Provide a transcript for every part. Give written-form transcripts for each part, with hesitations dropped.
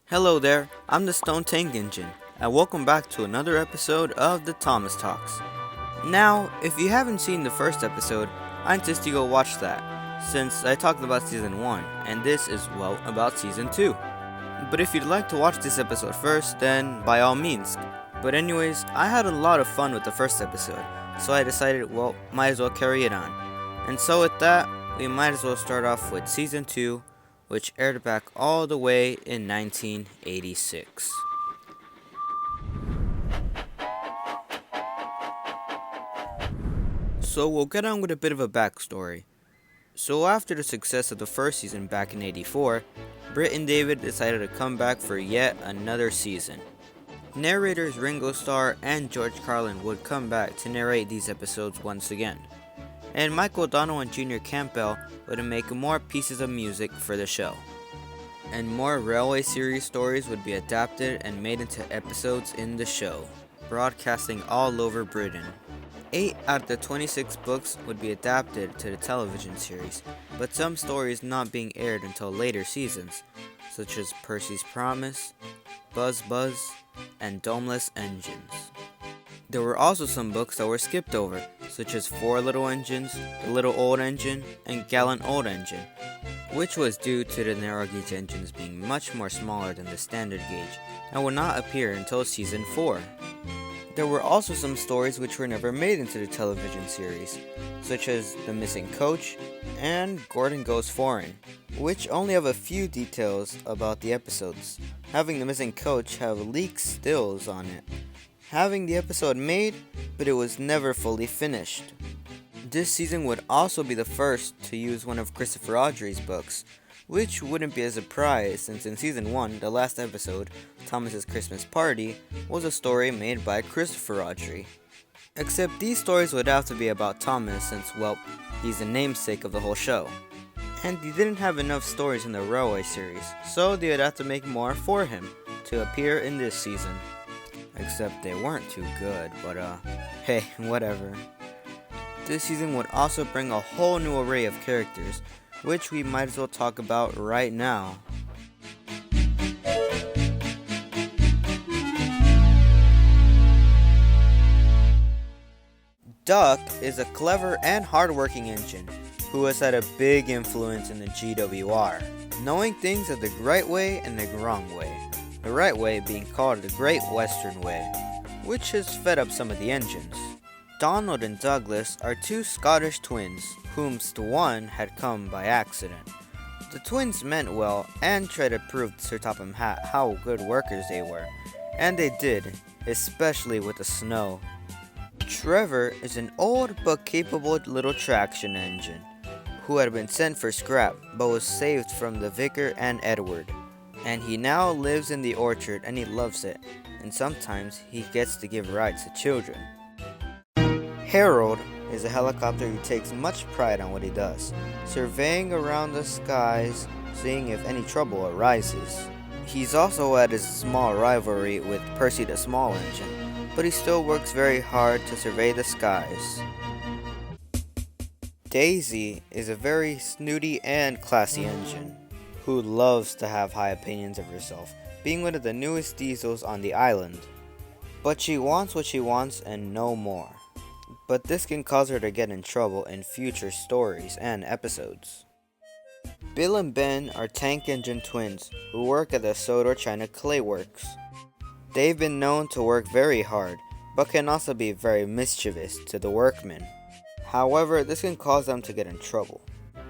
Hello there, I'm the Stone Tank Engine, and welcome back to another episode of the Thomas Talks. Now, if you haven't seen the first episode, I insist you go watch that, since I talked about Season 1, and this is, well, about Season 2. But if you'd like to watch this episode first, then by all means. But anyways, I had a lot of fun with the first episode, so I decided, well, might as well carry it on. And so with that, we might as well start off with Season 2, which aired back all the way in 1986. So we'll get on with a bit of a backstory. So after the success of the first season back in 84, Britt and David decided to come back for yet another season. Narrators Ringo Starr and George Carlin would come back to narrate these episodes once again. And Michael O'Donnell and Junior Campbell would make more pieces of music for the show. And more Railway series stories would be adapted and made into episodes in the show, broadcasting all over Britain. 8 out of the 26 books would be adapted to the television series, but some stories not being aired until later seasons, such as Percy's Promise, Buzz Buzz, and Domeless Engines. There were also some books that were skipped over, such as Four Little Engines, The Little Old Engine, and Gallant Old Engine, which was due to the narrow gauge engines being much more smaller than the standard gauge, and would not appear until Season 4. There were also some stories which were never made into the television series, such as The Missing Coach and Gordon Goes Foreign, which only have a few details about the episodes, having The Missing Coach have leaked stills on it, having the episode made, but it was never fully finished. This season would also be the first to use one of Christopher Audrey's books, which wouldn't be a surprise since in Season 1, the last episode, Thomas's Christmas Party, was a story made by Christopher Audrey. Except these stories would have to be about Thomas since, well, he's the namesake of the whole show. And he didn't have enough stories in the Railway series, so they would have to make more for him to appear in this season. Except they weren't too good, but hey, whatever. This season would also bring a whole new array of characters, which we might as well talk about right now. Duck is a clever and hardworking engine who has had a big influence in the GWR, knowing things of the right way and the wrong way. The right way being called the Great Western Way, which has fed up some of the engines. Donald and Douglas are two Scottish twins, whomst one had come by accident. The twins meant well and tried to prove to Sir Topham Hatt how good workers they were, and they did, especially with the snow. Trevor is an old but capable little traction engine, who had been sent for scrap but was saved from the Vicar and Edward. And he now lives in the orchard and he loves it, and sometimes he gets to give rides to children. Harold is a helicopter who takes much pride on what he does, surveying around the skies, seeing if any trouble arises. He's also had his small rivalry with Percy the Small Engine, but he still works very hard to survey the skies. Daisy is a very snooty and classy engine, who loves to have high opinions of herself, being one of the newest diesels on the island. But she wants what she wants and no more. But this can cause her to get in trouble in future stories and episodes. Bill and Ben are tank engine twins who work at the Sodor China Clay Works. They've been known to work very hard, but can also be very mischievous to the workmen. However, this can cause them to get in trouble.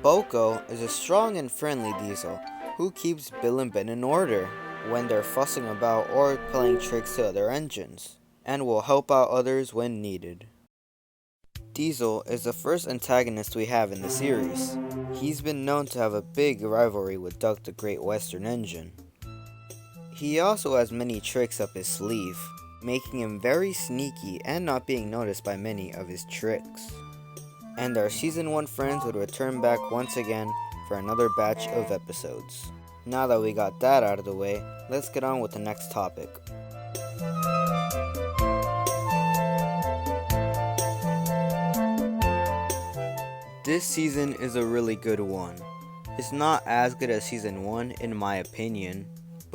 Boko is a strong and friendly diesel who keeps Bill and Ben in order when they're fussing about or playing tricks to other engines, and will help out others when needed. Diesel is the first antagonist we have in the series. He's been known to have a big rivalry with Duck the Great Western Engine. He also has many tricks up his sleeve, making him very sneaky and not being noticed by many of his tricks. And our Season 1 friends would return back once again for another batch of episodes. Now that we got that out of the way, let's get on with the next topic. This season is a really good one. It's not as good as Season 1 in my opinion,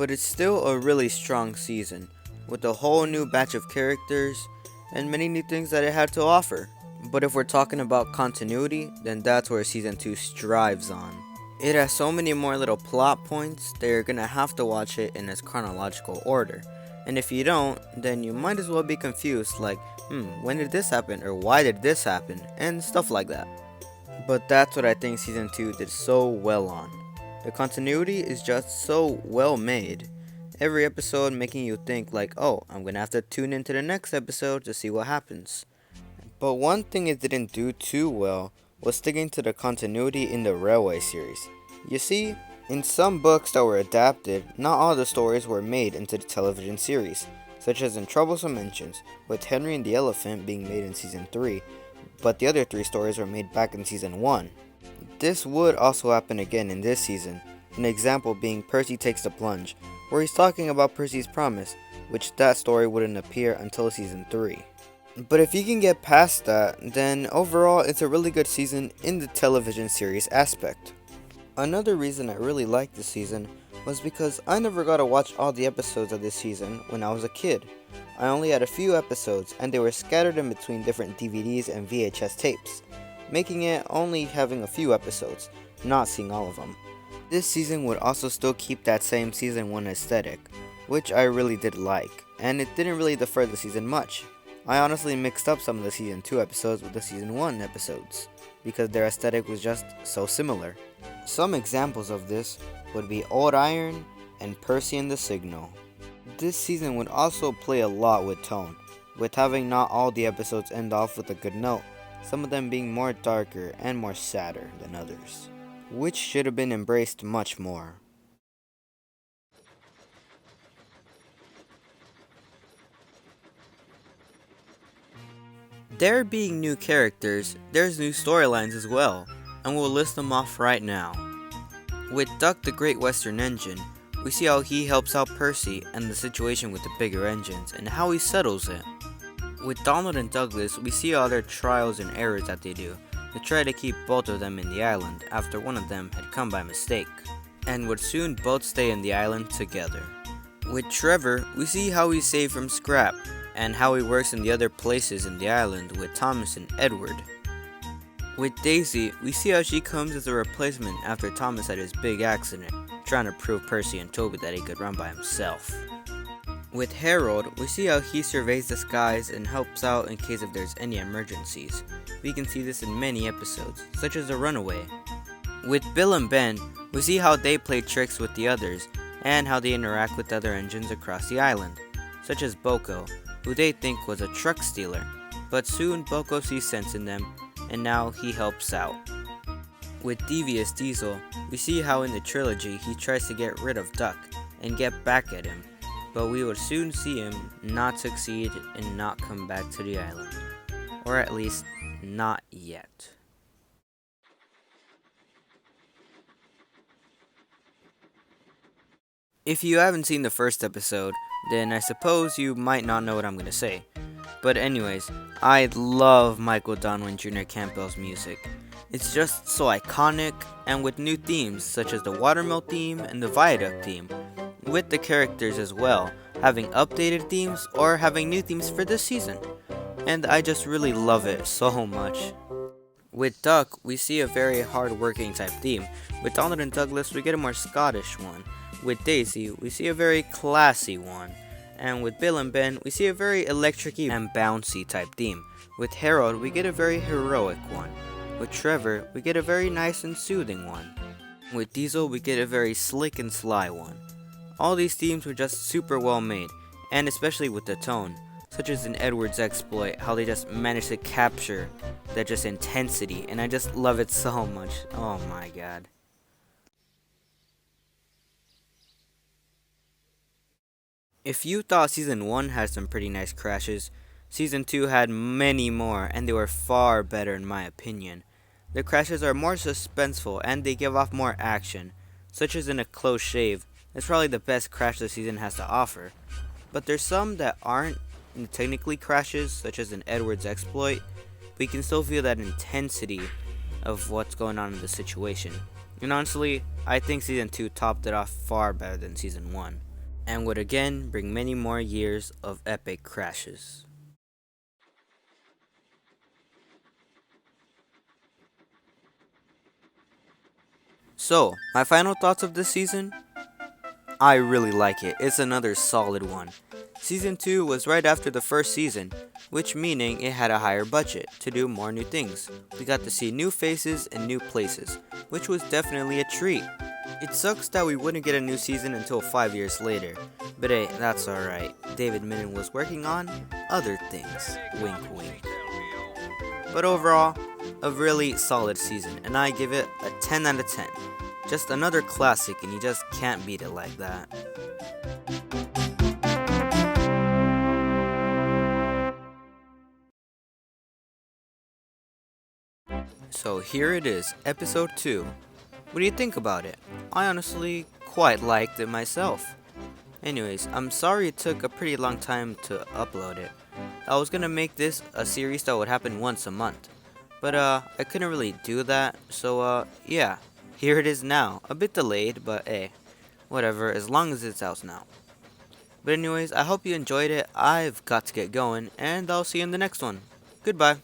but it's still a really strong season, with a whole new batch of characters and many new things that it had to offer. But if we're talking about continuity, then that's where Season 2 strives on. It has so many more little plot points that you're gonna have to watch it in its chronological order. And if you don't, then you might as well be confused like, when did this happen, or why did this happen, and stuff like that. But that's what I think Season 2 did so well on. The continuity is just so well made. Every episode making you think like, oh, I'm gonna have to tune into the next episode to see what happens. But one thing it didn't do too well was sticking to the continuity in the Railway series. You see, in some books that were adapted, not all the stories were made into the television series, such as in Troublesome Mentions, with Henry and the Elephant being made in Season 3, but the other 3 stories were made back in Season 1. This would also happen again in this season, an example being Percy Takes the Plunge, where he's talking about Percy's promise, which that story wouldn't appear until Season 3. But if you can get past that, then overall it's a really good season in the television series aspect. Another reason I really liked this season was because I never got to watch all the episodes of this season when I was a kid. I only had a few episodes and they were scattered in between different DVDs and VHS tapes, making it only having a few episodes, not seeing all of them. This season would also still keep that same Season 1 aesthetic, which I really did like, and it didn't really defer the season much. I honestly mixed up some of the Season 2 episodes with the Season 1 episodes, because their aesthetic was just so similar. Some examples of this would be Old Iron and Percy and the Signal. This season would also play a lot with tone, with having not all the episodes end off with a good note, some of them being more darker and more sadder than others, which should have been embraced much more. There being new characters, there's new storylines as well, and we'll list them off right now. With Duck the Great Western Engine, we see how he helps out Percy and the situation with the bigger engines and how he settles it. With Donald and Douglas, we see all their trials and errors that they do to try to keep both of them in the island after one of them had come by mistake, and would soon both stay in the island together. With Trevor, we see how he's saved from scrap, and how he works in the other places in the island with Thomas and Edward. With Daisy, we see how she comes as a replacement after Thomas had his big accident, trying to prove Percy and Toby that he could run by himself. With Harold, we see how he surveys the skies and helps out in case if there's any emergencies. We can see this in many episodes, such as The Runaway. With Bill and Ben, we see how they play tricks with the others, and how they interact with other engines across the island, such as Boko, who they think was a truck stealer, but soon Boko sees sense in them, and now he helps out. With Devious Diesel, we see how in the trilogy he tries to get rid of Duck and get back at him, but we would soon see him not succeed and not come back to the island. Or at least, not yet. If you haven't seen the first episode, then I suppose you might not know what I'm gonna say. But anyways, I love Michael Donwin Jr. Campbell's music. It's just so iconic, and with new themes such as the Watermill theme and the Viaduct theme, with the characters as well, having updated themes or having new themes for this season. And I just really love it so much. With Duck, we see a very hard-working type theme. With Donald and Douglas, we get a more Scottish one. With Daisy, we see a very classy one. And with Bill and Ben, we see a very electric-y and bouncy type theme. With Harold, we get a very heroic one. With Trevor, we get a very nice and soothing one. With Diesel, we get a very slick and sly one. All these themes were just super well made, and especially with the tone, such as in Edward's exploit, how they just managed to capture that just intensity, and I just love it so much. Oh my god. If you thought Season 1 had some pretty nice crashes, Season 2 had many more, and they were far better in my opinion. The crashes are more suspenseful, and they give off more action, such as in A Close Shave. It's probably the best crash the season has to offer. But there's some that aren't technically crashes, such as in Edward's exploit, but you can still feel that intensity of what's going on in the situation. And honestly, I think Season 2 topped it off far better than Season 1. and would again bring many more years of epic crashes. So, my final thoughts of this season? I really like it. It's another solid one. Season 2 was right after the first season, which meaning it had a higher budget to do more new things. We got to see new faces and new places, which was definitely a treat. It sucks that we wouldn't get a new season until 5 years later, but hey, that's alright. David Minnan was working on other things. Wink wink. But overall, a really solid season, and I give it a 10 out of 10. Just another classic, and you just can't beat it like that. So here it is, episode 2. What do you think about it? I honestly quite liked it myself. Anyways, I'm sorry it took a pretty long time to upload it. I was gonna make this a series that would happen once a month. But I couldn't really do that, so yeah. Here it is now. A bit delayed, but hey, whatever, as long as it's out now. But anyways, I hope you enjoyed it. I've got to get going, and I'll see you in the next one. Goodbye.